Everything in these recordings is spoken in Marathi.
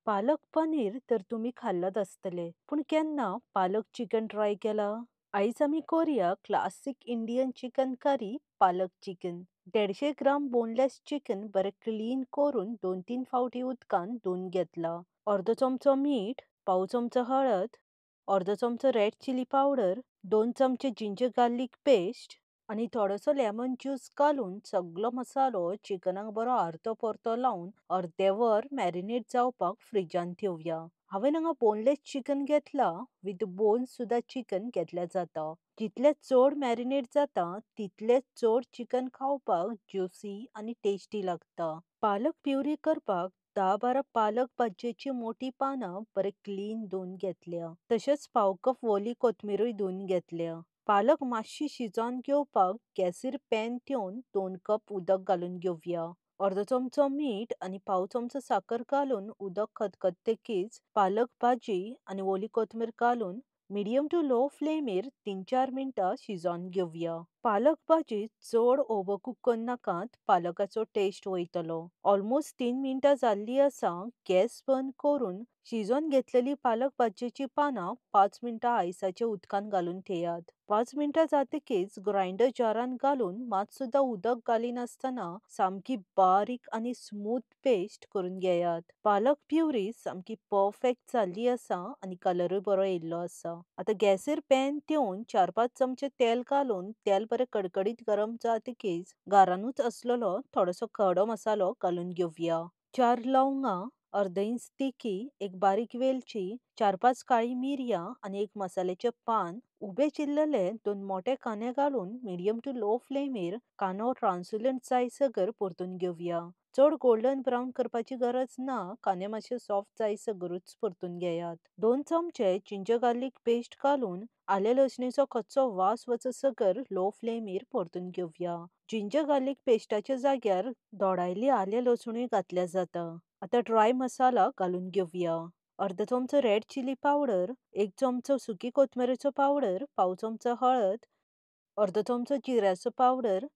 पालक पनीर तर तुम्ही खाल्लंच असतले पण केन्ना पालक चिकन ट्राय केला? आईज आमी करूया क्लासिक इंडियन चिकन करी पालक चिकन. 150 ग्राम बोनलेस चिकन बरे क्लीन करून 2-3 फावटी उदकान धुवन घेतला. अर्धो चमचो मीठ, पाव चमचो हळद, अर्धो चमचो रेड चिली पावडर, 2 चमचे जिंजर गार्लिक पेस्ट आणि थोडोसो लेमन ज्यूस घालून सगळो मसालो चिकनाक बरो आर्तो परतो लावून अर्दे वर मॅरिनेट जावपाक फ्रिजान ठेवूया. हांवें हांगा बोनलेस चिकन घेतला, विथ बोन्स सुद्धा चिकन घेतल्या जाता. जितले चड मॅरिनेट जाता तितले चड चिकन खावपाक ज्युसी आणि टेस्टी लागता. पालक प्युरी करपाक 10-12 पालक भाजयेची मोठी पानां बरे क्लीन धुवन घेतल्या. तशेंच पाव कप ओली कोथमिरूय धुवन घेतल्या. पालक मातशी शिजोवन घेवपाक गॅसीर पॅन ठेवून 2 कप उदक घालून घेवया. अर्धो चमचो मीठ आणि पाव चमचो साखर घालून उदक खतखतेकीच पालक भाजी आणि ओली कोथमीर घालून मिडियम टू लो फ्लेमेर 3-4 मिनटां शिजोवन घेवया. पालक भाजी चड ओव्हरकूक करनाकात, पालकाचो टेस्ट वयतलो. ऑलमोस्ट 3 मिनटां जाल्ली आसा. गॅस बंद करून शिजोवन घेतलेली पालक भाजयेची पानां 5 मिनटां आयसाच्या उदकान घालून थेयात. 5 मिनटां जातकीच ग्राइंडर जारान घालून मात सुद्धा उदक घालिनासतना सामकी बारीक आणि स्मूथ पेस्ट करून घेयात. पालक प्युरी सामकी परफेक्ट जाल्ली आसा आणि कलरूय बरो येयल्लो आसा. आता गॅसीर पॅन ठेवून 4-5 चमचे तेल घालून तेल बरे कडकडीत गरम जातकीच घरानूच असलेलो थोडोसो खडो मसालो घालून घेवया. 4 लवंगा, अर्द इंच तिखी, एक बारीक वेलची, 4-5 काळी मिरयां आणि एक मसाल्याचे पान, उबे चिरलेले 2 मोठे कांदे घालून मिडियम टू लो फ्लेमेर कांदो ट्रान्सलंट जायसर परतून घेवया. चड गोल्डन ब्राउन करपाची गरज ना, कांदे मातशे सॉफ्ट जायसरूच परतून घेयात. 2 चमचे जिंजर गार्लिक पेस्ट घालून आले लसणेचो कच्चो वास वचसर लो फ्लेमेर परतून घेवया. जिंजर गार्लिक पेस्टाच्या जाग्यार दोडायल्ली आले लसणूय घातल्या जाता. आता ड्राय मसाला घालून घेवया. अर्धो चमचो रेड चिली पावडर, 1 चमचो सुकी कोथमिरेचो पावडर, पाव चमचो हळद, अर्धो चमचो जिऱ्याचो पावडर,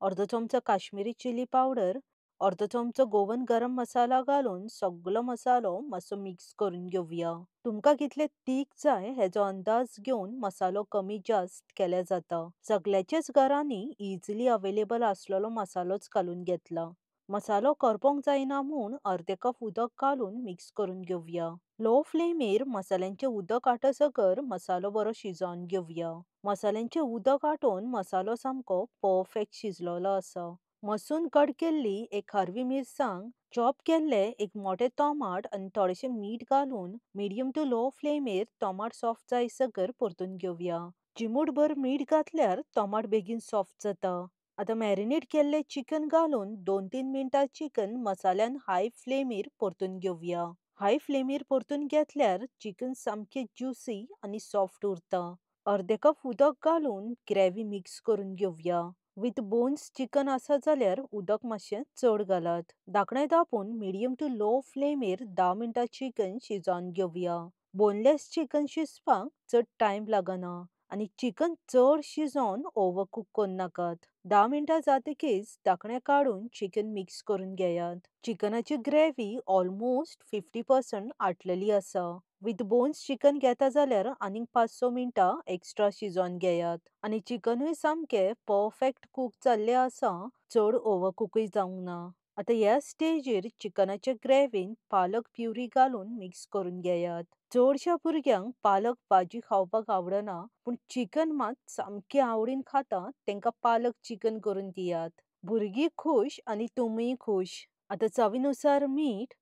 अर्धो चमचो काश्मीरी चिली पावडर, अर्धो चमचो गोवन गरम मसाला घालून सगळो मसालो मातसो मिक्स करून घेवया. तुमकां कितले तीख जाय हेजो अंदाज घेवन मसालो कमी जास्त केल्या जाता. सगळ्याच्याच घरांनी इजिली अवेलेबल असलेलो मसालोच घालून घेतला. मसालो करपोंक जायना म्हूण अर्दे कप उदक घालून मिक्स करून घेवया. लो फ्लेमेर मसाल्यांचे उदक आटसर मसालो बरो शिजोवन घेवया. मसाल्यांचे उदक आटोवन मसालो सामको परफेक्ट शिजलेलो आसा. मसून कट केल्ली एक हरवी मिरसांग, चॉप केल्ले एक मोठे टोमाट आणि थोडेशे मीठ घालून मिडियम टू लो फ्लेमेर टोमाट सॉफ्ट जायसर परतून घेवया. चिमूटभर मीठ घातल्यार टोमाट बेगीन सॉफ्ट जाता. आता मॅरिनेट केल्ले चिकन घालून 2-3 मिनटां चिकन मसाल्यान हाय फ्लेमेर परतून घेवया. हाय फ्लेमेर परतून घेतल्यार चिकन सामके ज्युसी आणि सॉफ्ट उरता. अर्दे कप उदक घालून ग्रेव्ही मिक्स करून घेवया. विथ बोन्स चिकन आसा जाल्यार उदक मातशें चड घालात. धाकणें धांपून मिडियम टू लो फ्लेमेर 10 मिनटां चिकन शिजोवन घेवया. बोनलेस चिकन शिजपाक चड टाइम लागना आणि चिकन चड शिजोवन ओव्हरकूक करनाकात. 10 मिनटां जातकीच धाकणें काढून चिकन मिक्स करून घेयात. चिकनाची ग्रेव्ही ऑलमोस्ट 50% आटलेली आसा. विथ बोन्स चिकन घेता जाल्यार आनीक 5-6 मिनटां एक्स्ट्रा शिजोवन घेयात. आणि चिकनूय सामके परफेक्ट कूक जाल्ले आसा, चड ओव्हरकूकय जावंक ना. आता ह्या स्टेजीर चिकनाच्या ग्रेव्हीन पालक प्युरी घालून मिक्स करून घेयात. चडशा भुरग्यांक पालक भाजी खावपाक आवडना, पण चिकन मात सामके आवडीन खाता तेंकां पालक चिकन करून दियात. भुरगीं खुश आणि तुमीय खुश. आता चवीनुसार मीठ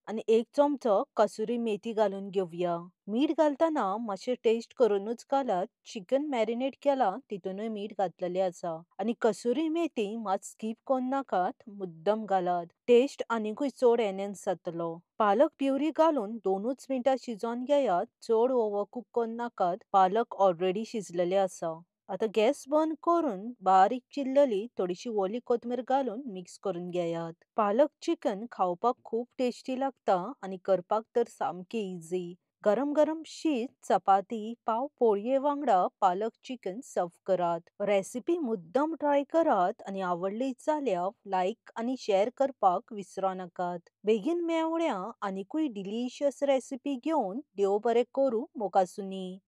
आणि 1 चमचो कसुरी मेथी घालून घेवया. मीठ घालताना मातशें टेस्ट करूनच घालात. चिकन मॅरिनेट केला तितूनय मीठ घातलेलें आसा. आणि कसुरी मेथी मात स्किप करनाकात, मुद्दम घालात. टेस्ट आनीकूय चड एनहान्स जातलो. पालक प्युरी घालून 2च मिनटां शिजोवन घेयात. चड ओव्हरकूक करनाकात, पालक ऑलरेडी शिजलेले आसा. आता गॅस बंद करून बारीक चिरलेली थोडीशी ओली कोथमीर घालून मिक्स करून घेयात. पालक चिकन खावपाक खूप टेस्टी लागता आणि करपाक तर सामके इझी. गरम गरम शीत चपाती पाव पोळये वांगडा पालक चिकन सर्व करात. रेसिपी मुद्दम ट्राय करात आणि आवडली जाल्यार लाईक आणि शेअर करपाक विसरू नकात. बेगीन मेवळ्या आनिकूय डिलिशियस रेसिपी घेऊन देव बरे करू मोगासुनी.